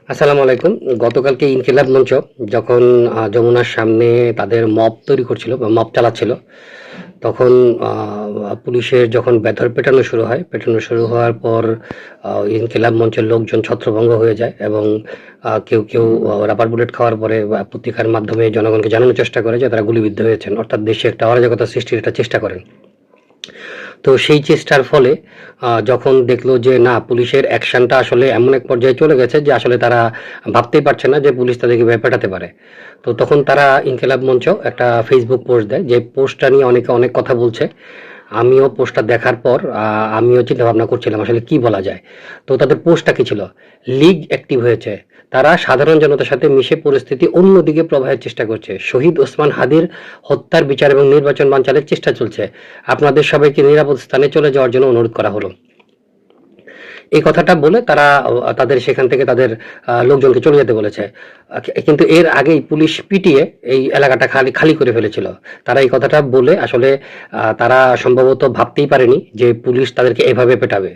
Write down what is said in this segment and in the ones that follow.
আসসালামু আলাইকুম। গতকালকে ইনকিলাব মঞ্চ যখন যমুনার সামনে তাদের মব তৈরি করছিল বা মব চালাচ্ছিল, তখন পুলিশের যখন বেধড় পেটানো শুরু হয়, পেটানো শুরু হওয়ার পর ইনকিলাব মঞ্চের লোকজন ছত্রভঙ্গ হয়ে যায় এবং কেউ রাবার বুলেট খাওয়ার পরে পত্রিকার মাধ্যমে জনগণকে জানানোর চেষ্টা করে যে তারা গুলিবিদ্ধ হয়েছেন, অর্থাৎ দেশে একটা অরাজকতা সৃষ্টির একটা চেষ্টা করেন। তো সেই চেষ্টার ফলে যখন দেখলো যে না, পুলিশের অ্যাকশনটা আসলে এমন এক পর্যায়ে চলে গেছে যে আসলে তারা ভাবতেই পারছে না যে পুলিশ তাদেরকে এভাবে পেটাতে পারে। তো তখন তারা ইনকিলাব মঞ্চ একটা ফেসবুক পোস্ট দেয়, যে পোস্টটা নিয়ে অনেকে অনেক কথা বলছে। আমিও পোস্টটা দেখার পর আমিও চিন্তা ভাবনা করছিলাম আসলে কি বলা যায়। তো তাদের পোস্টটা কি ছিল? লীগ অ্যাক্টিভ হয়েছে, তারা সাধারণ জনতার সাথে মিশে পরিস্থিতি অন্যদিকে প্রবাহের চেষ্টা করছে, শহীদ ওসমান হাদির হত্যার বিচার এবং নির্বাচন বানচালের চেষ্টা চলছে, আপনাদের সবাইকে নিরাপদ স্থানে চলে যাওয়ার জন্য অনুরোধ করা হলো। এই কথাটা বলে তারা তাদের সেখান থেকে তাদের লোকজনকে চলে যেতে বলেছে। কিন্তু এর আগেই পুলিশ পিটিয়ে এই এলাকাটা খালি খালি করে ফেলেছিল। তারা এই কথাটা বলে আসলে তারা সম্ভবত ভাবতেই পারেনি যে পুলিশ তাদেরকে এভাবে পেটাবে।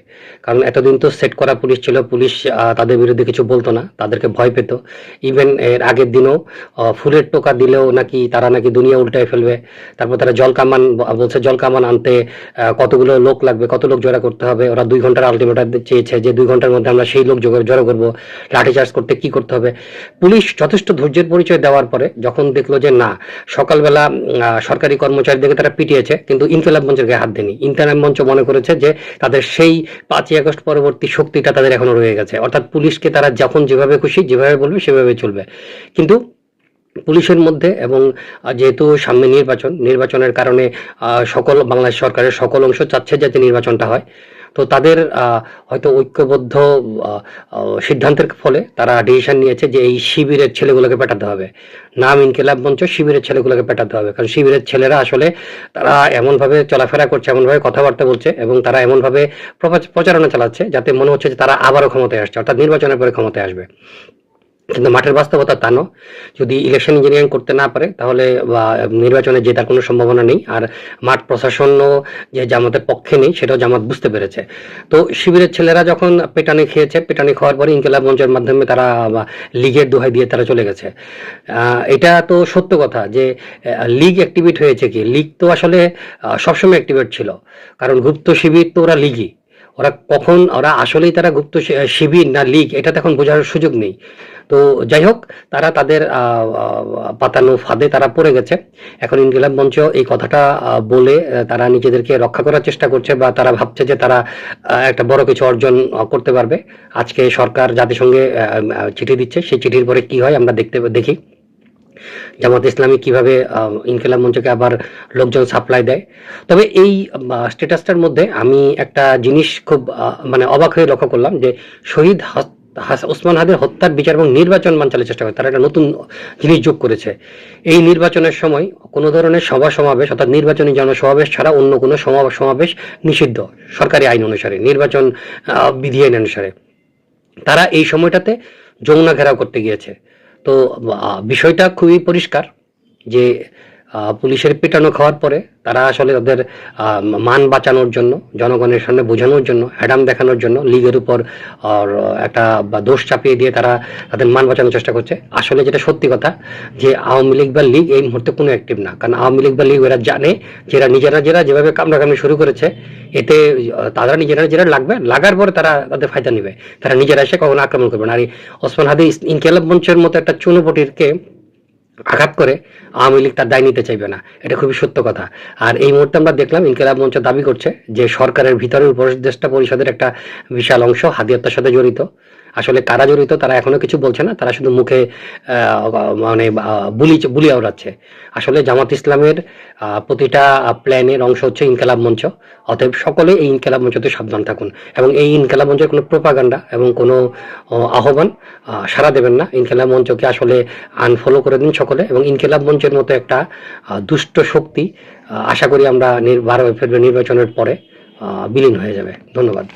কারণ এতদিন তো সেট করা পুলিশ ছিল, পুলিশ তাদের বিরুদ্ধে কিছু বলতো না, তাদেরকে ভয় পেত। ইভেন এর আগের দিনও ফুলের টোকা দিলেও নাকি তারা নাকি দুনিয়া উল্টায় ফেলবে। তারপর তারা জল কামান বলছে, জল কামান আনতে কতগুলো লোক লাগবে, কত লোক জড়া করতে হবে, ওরা 2 ঘন্টার আলটিমেটাম চেয়েছে যে 2 ঘন্টার মধ্যে আমরা সেই লোক জড়ো করবো, লাঠিচার্জ করতে কি করতে হবে। পুলিশ যথেষ্ট ধৈর্যের পরিচয় দেওয়ার পরে যখন দেখলো যে না, সকালবেলা সরকারি কর্মচারীদেরকে তারা পিটিয়েছে কিন্তু ইনকিলাব মঞ্চের গায়ে হাত দেয়নি। ইনকিলাব মঞ্চ মনে করেছে যে তাদের সেই 5ই আগস্ট পরবর্তী শক্তিটা তাদের এখনো রয়ে গেছে, অর্থাৎ পুলিশকে তারা যখন যেভাবে খুশি যেভাবে বলবে সেভাবে চলবে। কিন্তু পুলিশের মধ্যে এবং যেহেতু সামনে নির্বাচনের কারণে সকল বাংলাদেশ সরকারের সকল অংশ চাচ্ছে যাতে নির্বাচনটা হয়। তো তাদের হয়তো ঐক্যবদ্ধ সিদ্ধান্তের ফলে তারা ডিসিশন নিয়েছে যে এই শিবিরের ছেলেগুলোকে পেটাতে হবে। নাম ইনকিলাব মঞ্চ, শিবিরের ছেলেগুলোকে পেটাতে হবে। কারণ শিবিরের ছেলেরা আসলে তারা এমনভাবে চলাফেরা করছে, এমনভাবে কথাবার্তা বলছে এবং তারা এমনভাবে প্রচারণা চালাচ্ছে যাতে মনে হচ্ছে যে তারা আবারও ক্ষমতায় আসছে, অর্থাৎ নির্বাচনের পরে ক্ষমতায় আসবে। কিন্তু মাঠের বাস্তবতা তা নয়। যদি ইলেকশন ইঞ্জিনিয়ারিং করতে না পারে তাহলে নির্বাচনে জেতার কোনো সম্ভাবনা নেই। আর মাঠ প্রশাসনও যে জামাতের পক্ষে নেই সেটাও জামাত বুঝতে পেরেছে। তো শিবিরের ছেলেরা যখন পেটানি খেয়েছে, পেটানি খাওয়ার পরে ইনকিলাব মঞ্চের মাধ্যমে তারা লীগের দোহাই দিয়ে তারা চলে গেছে। এটা তো সত্য কথা যে লীগ অ্যাক্টিভেট হয়েছে কি, লীগ তো আসলে সবসময় অ্যাক্টিভেট ছিল। কারণ গুপ্ত শিবির তো ওরা লীগই। ওরা আসলেই তারা গুপ্ত শিবির না লীগ এটা তো এখন বোঝার সুযোগ নেই। তো যাই হোক, তারা তাদের পাতানো ফাঁদে তারা পড়ে গেছে। এখন ইনকিলাব মঞ্চ এই কথাটা বলে তারা নিজেদেরকে রক্ষা করার চেষ্টা করছে বা তারা ভাবছে যে তারা একটা বড় কিছু অর্জন করতে পারবে। আজকে সরকার জাতিসংঘে চিঠি দিচ্ছে, সেই চিঠির পরে কি হয় আমরা দেখি জামাত ইসলামী কিভাবে ইনকিলাব মঞ্চকে আবার লোকজন সাপ্লাই দেয়। তবে এই স্ট্যাটাসটার মধ্যে আমি একটা জিনিস খুব মানে অবাক হয়ে লক্ষ্য করলাম যে শহীদ ওসমান হাদির হত্যার বিচার এবং নির্বাচন বানচালের চেষ্টা করে তারা একটা নতুন জিনিস যোগ করেছে। এই নির্বাচনের সময় কোনো ধরনের সভা সমাবেশ অর্থাৎ নির্বাচনী জনসমাবেশ ছাড়া অন্য কোনো সমাবেশ নিষিদ্ধ সরকারি আইন অনুসারে, নির্বাচন বিধি আইন অনুসারে। তারা এই সময়টাতে যমুনা ঘেরাও করতে গিয়েছে। তো বিষয়টা খুবই পরিষ্কার যে পুলিশের পেটানো খাওয়ার পরে তারা আসলে তাদের মান বাঁচানোর জন্য, জনগণের সামনে বোঝানোর জন্য, হ্যাডাম দেখানোর জন্য লীগের উপর একটা দোষ চাপিয়ে দিয়ে তারা তাদের মান বাঁচানোর চেষ্টা করছে। আসলে যেটা সত্যি কথা যে আওয়ামী লীগ বা লীগ এই মুহূর্তে কোনো অ্যাক্টিভ না। কারণ আওয়ামী লীগ বা লীগ এরা জানে যে এরা নিজেরা যেভাবে কামড়াকামড়ি শুরু করেছে, এতে তারা নিজেরা লাগার পরে তারা তাদের ফায়দা নেবে। তারা নিজেরা এসে কখনো আক্রমণ করবে না। আর এই ওসমান হাদি ইনকিলাব মঞ্চের মতো একটা চুনোপটিরকে আঘাত করে আওয়ামী লীগ তার দায় নিতে চাইবে না, এটা খুবই সত্য কথা। আর এই মুহূর্তে আমরা দেখলাম ইনকিলাব মঞ্চ দাবি করছে যে সরকারের ভিতরের উপদেষ্টা পরিষদের একটা বিশাল অংশ হাদি হত্যার সাথে জড়িত। আসলে কারা জড়িত তারা এখনো কিছু বলছে না, তারা শুধু মুখে মানে বুলি আওড়াচ্ছে। আসলে জামাত ইসলামের প্রতিটা প্ল্যানের অংশ হচ্ছে ইনকিলাব মঞ্চ। অতএব সকলে এই ইনকিলাব মঞ্চতে সাবধান থাকুন এবং এই ইনকিলাব মঞ্চের কোনো প্রোপাগান্ডা এবং কোনো আহ্বান সাড়া দেবেন না। ইনকিলাব মঞ্চকে আসলে আনফলো করে দিন সকলে এবং ইনকিলাব মঞ্চের মতো একটা দুষ্ট শক্তি আশা করি আমরা 12 ফেব্রুয়ারি নির্বাচনের পরে বিলীন হয়ে যাবে। ধন্যবাদ।